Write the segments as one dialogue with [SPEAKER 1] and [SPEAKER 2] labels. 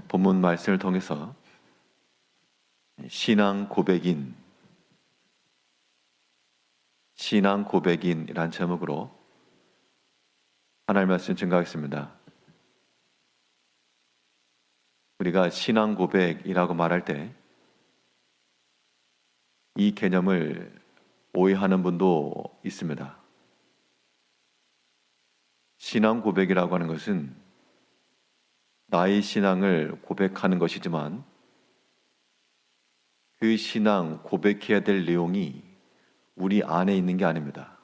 [SPEAKER 1] 본문 말씀을 통해서 신앙 고백인이란 제목으로 하나님 말씀 증거하겠습니다. 우리가 신앙 고백이라고 말할 때 이 개념을 오해하는 분도 있습니다. 신앙 고백이라고 하는 것은 나의 신앙을 고백하는 것이지만 그 신앙 고백해야 될 내용이 우리 안에 있는 게 아닙니다.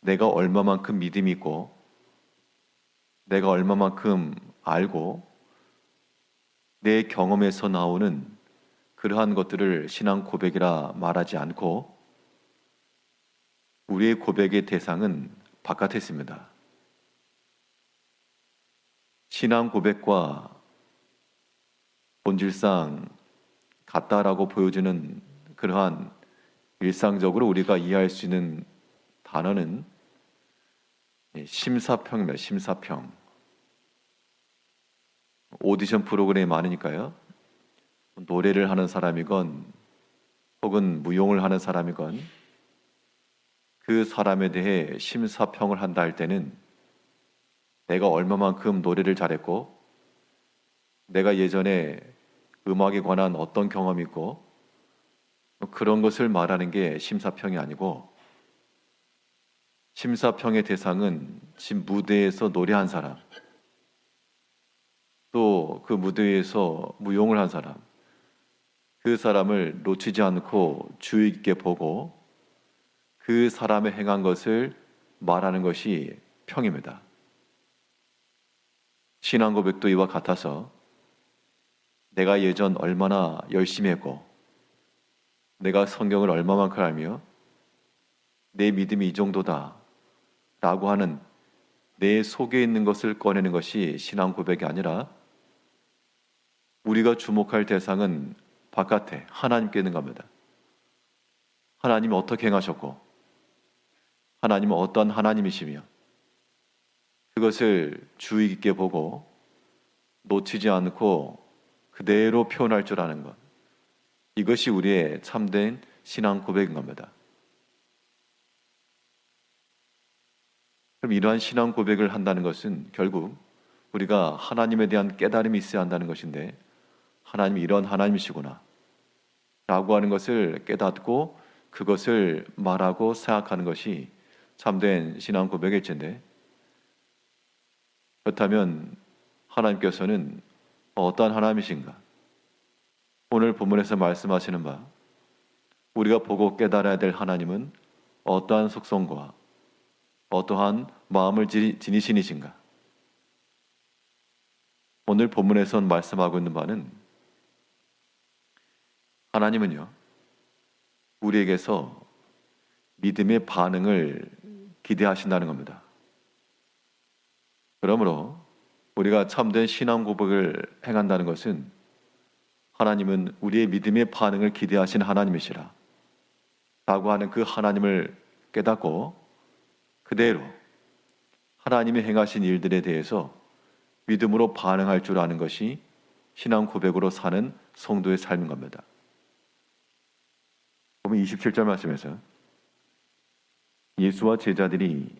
[SPEAKER 1] 내가 얼마만큼 믿음이 있고 내가 얼마만큼 알고 내 경험에서 나오는 그러한 것들을 신앙 고백이라 말하지 않고 우리의 고백의 대상은 바깥에 있습니다. 신앙 고백과 본질상 같다라고 보여지는 그러한 일상적으로 우리가 이해할 수 있는 단어는 심사평입니다. 심사평. 오디션 프로그램이 많으니까요. 노래를 하는 사람이건 혹은 무용을 하는 사람이건 그 사람에 대해 심사평을 한다 할 때는 내가 얼마만큼 노래를 잘했고 내가 예전에 음악에 관한 어떤 경험이 있고 그런 것을 말하는 게 심사평이 아니고 심사평의 대상은 지금 무대에서 노래한 사람 또 그 무대에서 무용을 한 사람 그 사람을 놓치지 않고 주의 깊게 보고 그 사람의 행한 것을 말하는 것이 평입니다. 신앙 고백도 이와 같아서 내가 예전 얼마나 열심히 했고 내가 성경을 얼마만큼 알며 내 믿음이 이 정도다 라고 하는 내 속에 있는 것을 꺼내는 것이 신앙 고백이 아니라 우리가 주목할 대상은 바깥에 하나님께 있는 겁니다. 하나님이 어떻게 행하셨고 하나님은 어떤 하나님이시며 그것을 주의 깊게 보고 놓치지 않고 그대로 표현할 줄 아는 것, 이것이 우리의 참된 신앙 고백인 겁니다. 그럼 이러한 신앙 고백을 한다는 것은 결국 우리가 하나님에 대한 깨달음이 있어야 한다는 것인데 하나님이 이런 하나님이시구나 라고 하는 것을 깨닫고 그것을 말하고 생각하는 것이 참된 신앙 고백일진데, 그렇다면 하나님께서는 어떠한 하나님이신가? 오늘 본문에서 말씀하시는 바 우리가 보고 깨달아야 될 하나님은 어떠한 속성과 어떠한 마음을 지니신 이신가? 오늘 본문에서 말씀하고 있는 바는 하나님은요, 우리에게서 믿음의 반응을 기대하신다는 겁니다. 그러므로 우리가 참된 신앙 고백을 행한다는 것은 하나님은 우리의 믿음의 반응을 기대하신 하나님이시라 라고 하는 그 하나님을 깨닫고 그대로 하나님이 행하신 일들에 대해서 믿음으로 반응할 줄 아는 것이 신앙 고백으로 사는 성도의 삶인 겁니다. 보면 27절 말씀에서 예수와 제자들이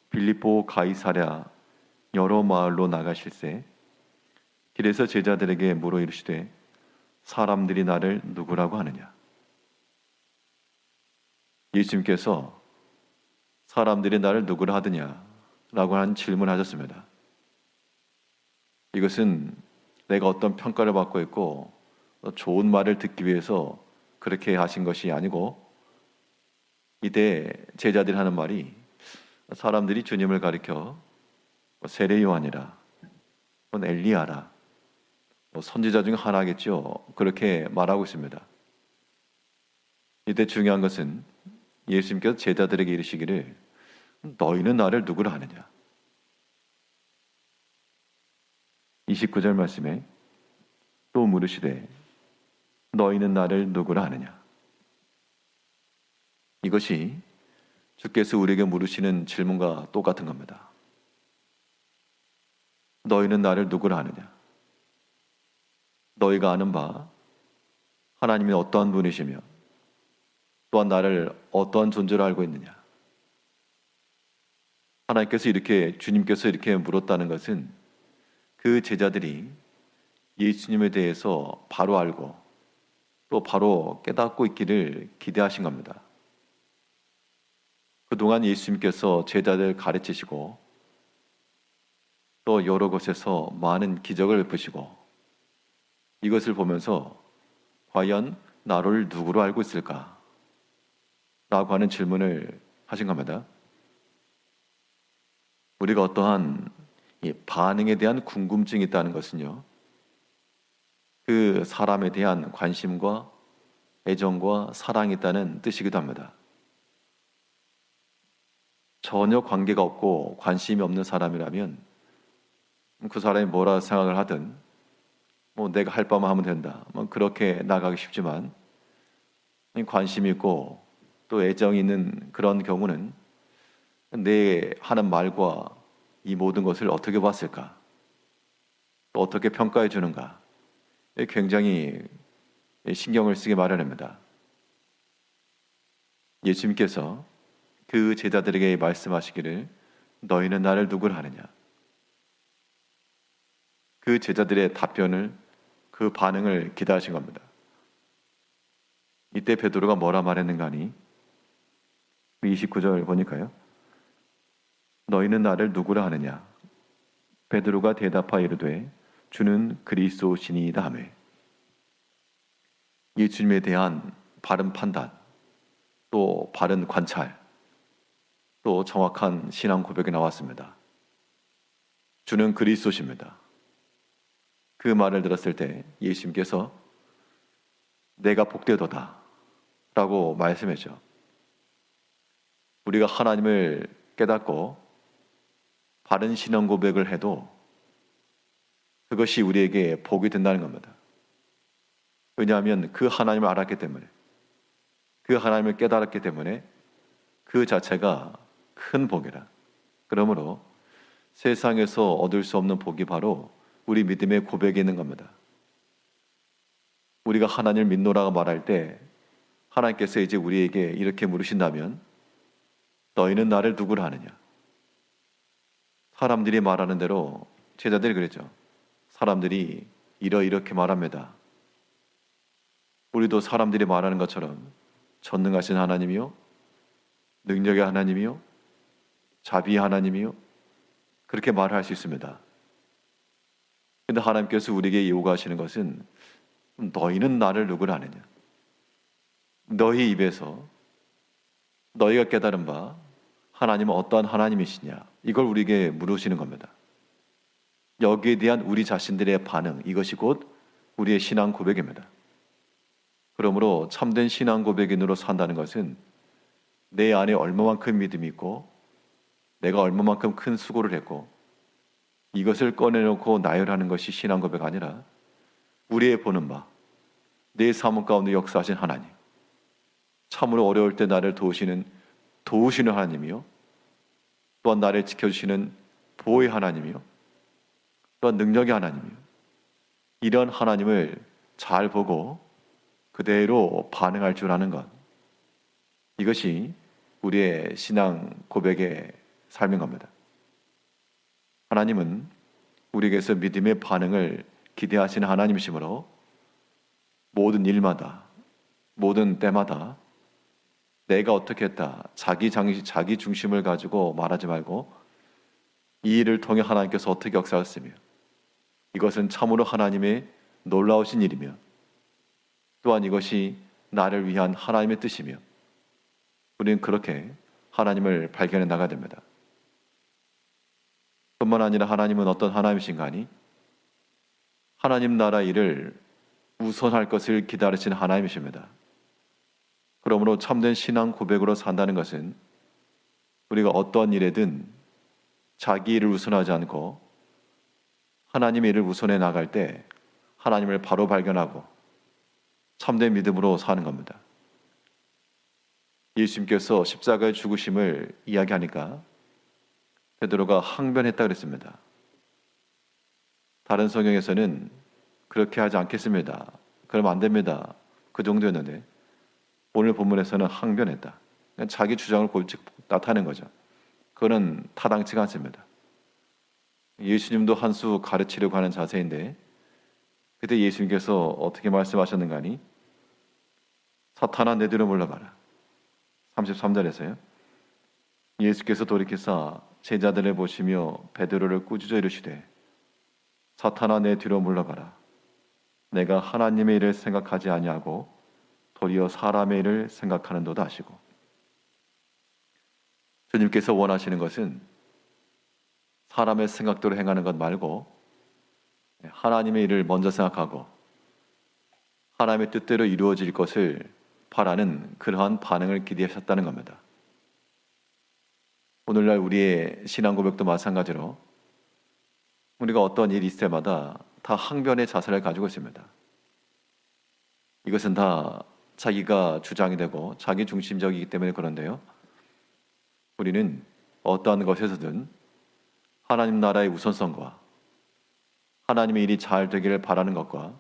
[SPEAKER 1] 빌립보 가이사랴 여러 마을로 나가실새 길에서 제자들에게 물어 이르시되 사람들이 나를 누구라고 하느냐? 예수님께서 사람들이 나를 누구라 하느냐? 라고 하는 질문을 하셨습니다. 이것은 내가 어떤 평가를 받고 있고 좋은 말을 듣기 위해서 그렇게 하신 것이 아니고 이때 제자들이 하는 말이 사람들이 주님을 가리켜 세례 요한이라 엘리야라 선지자 중 하나겠죠. 그렇게 말하고 있습니다. 이때 중요한 것은 예수님께서 제자들에게 이르시기를 너희는 나를 누구라 하느냐? 29절 말씀에 또 물으시되 너희는 나를 누구라 하느냐? 이것이 주께서 우리에게 물으시는 질문과 똑같은 겁니다. 너희는 나를 누구라 하느냐? 너희가 아는 바 하나님이 어떠한 분이시며 또한 나를 어떠한 존재로 알고 있느냐? 주님께서 이렇게 물었다는 것은 그 제자들이 예수님에 대해서 바로 알고 또 바로 깨닫고 있기를 기대하신 겁니다. 그동안 예수님께서 제자들 가르치시고 또 여러 곳에서 많은 기적을 베푸시고 이것을 보면서 과연 나를 누구로 알고 있을까? 라고 하는 질문을 하신 겁니다. 우리가 어떠한 이 반응에 대한 궁금증이 있다는 것은요, 그 사람에 대한 관심과 애정과 사랑이 있다는 뜻이기도 합니다. 전혀 관계가 없고 관심이 없는 사람이라면 그 사람이 뭐라 생각을 하든 내가 할 바만 하면 된다. 그렇게 나가기 쉽지만 관심이 있고 또 애정이 있는 그런 경우는 내 하는 말과 이 모든 것을 어떻게 봤을까? 또 어떻게 평가해 주는가? 굉장히 신경을 쓰게 마련입니다. 예수님께서 그 제자들에게 말씀하시기를 너희는 나를 누구라 하느냐? 그 제자들의 답변을 그 반응을 기다리신 겁니다. 이때 베드로가 뭐라 말했는가 하니 29절 보니까요. 너희는 나를 누구라 하느냐? 베드로가 대답하여 이르되 주는 그리스도시니이다 하며 예수님에 대한 바른 판단, 또 바른 관찰, 또 정확한 신앙 고백이 나왔습니다. 주는 그리스도십니다. 그 말을 들었을 때 예수님께서 내가 복되도다 라고 말씀했죠. 우리가 하나님을 깨닫고 바른 신앙 고백을 해도 그것이 우리에게 복이 된다는 겁니다. 왜냐하면 그 하나님을 알았기 때문에, 그 하나님을 깨달았기 때문에 그 자체가 큰 복이라. 그러므로 세상에서 얻을 수 없는 복이 바로 우리 믿음의 고백에 있는 겁니다. 우리가 하나님을 믿노라고 말할 때 하나님께서 이제 우리에게 이렇게 물으신다면 너희는 나를 누구라 하느냐? 사람들이 말하는 대로 제자들이 그랬죠. 사람들이 이렇게 말합니다. 우리도 사람들이 말하는 것처럼 전능하신 하나님이요, 능력의 하나님이요, 자비의 하나님이요, 그렇게 말할 수 있습니다. 그런데 하나님께서 우리에게 요구하시는 것은 너희는 나를 누구라 하느냐? 너희 입에서 너희가 깨달은 바 하나님은 어떠한 하나님이시냐? 이걸 우리에게 물으시는 겁니다. 여기에 대한 우리 자신들의 반응, 이것이 곧 우리의 신앙 고백입니다. 그러므로 참된 신앙 고백인으로 산다는 것은 내 안에 얼마만큼 믿음이 있고 내가 얼마만큼 큰 수고를 했고 이것을 꺼내놓고 나열하는 것이 신앙 고백 아니라 우리의 보는 바, 내 삶 가운데 역사하신 하나님, 참으로 어려울 때 나를 도우시는 하나님이요, 또한 나를 지켜주시는 보호의 하나님이요, 또한 능력의 하나님이요, 이런 하나님을 잘 보고 그대로 반응할 줄 아는 것, 이것이 우리의 신앙 고백의 삶인 겁니다. 하나님은 우리에게서 믿음의 반응을 기대하시는 하나님이시므로 모든 일마다, 모든 때마다 내가 어떻게 했다, 자기 중심을 가지고 말하지 말고 이 일을 통해 하나님께서 어떻게 역사하셨으며 이것은 참으로 하나님의 놀라우신 일이며 또한 이것이 나를 위한 하나님의 뜻이며 우리는 그렇게 하나님을 발견해 나가야 됩니다. 뿐만 아니라 하나님은 어떤 하나님이신가 하니 하나님 나라 일을 우선할 것을 기다리시는 하나님이십니다. 그러므로 참된 신앙 고백으로 산다는 것은 우리가 어떠한 일에든 자기 일을 우선하지 않고 하나님의 일을 우선해 나갈 때 하나님을 바로 발견하고 참된 믿음으로 사는 겁니다. 예수님께서 십자가의 죽으심을 이야기하니까 베드로가 항변했다 그랬습니다. 다른 성경에서는 그렇게 하지 않겠습니다. 그러면 안 됩니다. 그 정도였는데 오늘 본문에서는 항변했다. 그냥 자기 주장을 골찍 나타낸 거죠. 그거는 타당치가 않습니다. 예수님도 한 수 가르치려고 하는 자세인데 그때 예수님께서 어떻게 말씀하셨는가 하니 사탄아 내 뒤로 물러가라. 33절에서요. 예수께서 돌이켜서 제자들을 보시며 베드로를 꾸짖어 이르시되 사탄아 내 뒤로 물러가라. 내가 하나님의 일을 생각하지 아니하고 도리어 사람의 일을 생각하는도다 하시고 주님께서 원하시는 것은 사람의 생각대로 행하는 것 말고 하나님의 일을 먼저 생각하고 하나님의 뜻대로 이루어질 것을 바라는 그러한 반응을 기대하셨다는 겁니다. 오늘날 우리의 신앙 고백도 마찬가지로 우리가 어떤 일이 있을 때마다 다 항변의 자세를 가지고 있습니다. 이것은 다 자기가 주장이 되고 자기 중심적이기 때문에 그런데요. 우리는 어떠한 것에서든 하나님 나라의 우선성과 하나님의 일이 잘 되기를 바라는 것과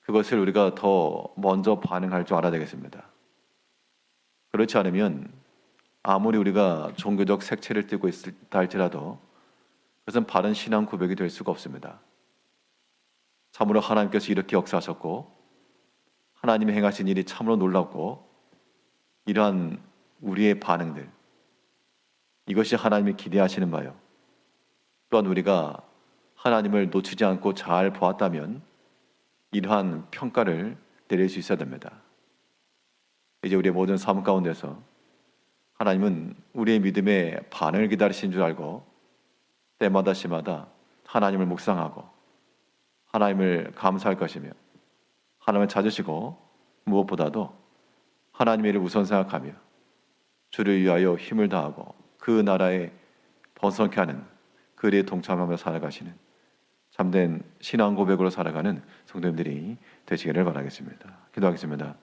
[SPEAKER 1] 그것을 우리가 더 먼저 반응할 줄 알아야 되겠습니다. 그렇지 않으면 아무리 우리가 종교적 색채를 띠고 있다 할지라도 그것은 바른 신앙 고백이 될 수가 없습니다. 참으로 하나님께서 이렇게 역사하셨고 하나님이 행하신 일이 참으로 놀랍고 이러한 우리의 반응들 이것이 하나님이 기대하시는 바요. 또한 우리가 하나님을 놓치지 않고 잘 보았다면 이러한 평가를 내릴 수 있어야 됩니다. 이제 우리의 모든 삶 가운데서 하나님은 우리의 믿음의 반응을 기다리신 줄 알고 때마다 시마다 하나님을 묵상하고 하나님을 감사할 것이며 하나님을 찾으시고 무엇보다도 하나님의 일을 우선 생각하며 주를 위하여 힘을 다하고 그 나라에 번성케 하는 그 일에 동참하며 살아가시는 참된 신앙 고백으로 살아가는 성도님들이 되시기를 바라겠습니다. 기도하겠습니다.